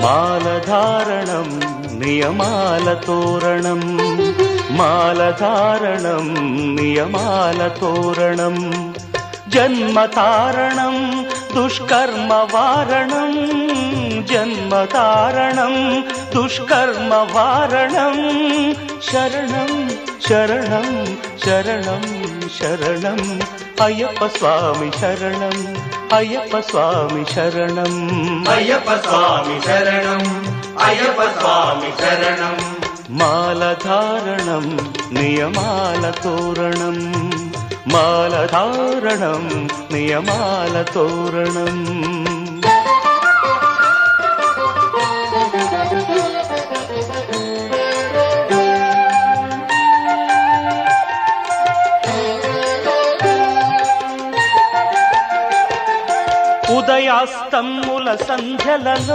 మాలధారణం నియమాల తోరణం, మాలధారణం నియమాల తోరణం, జన్మతారణం దుష్కర్మ వారణం, జన్మతారణం దుష్కర్మ వారణం, శరణం శరణం శరణం శరణం అయ్యప్ప స్వామి శరణం, అయ్యప్ప స్వామి శరణం, అయ్యప్ప స్వామి శరణం, అయ్యప్ప స్వామి శరణం. మాలధారణం నియమాల తోరణం, మాలధారణం నియమాల తోరణం. ఉదయాస్తముల సంధ్యలలో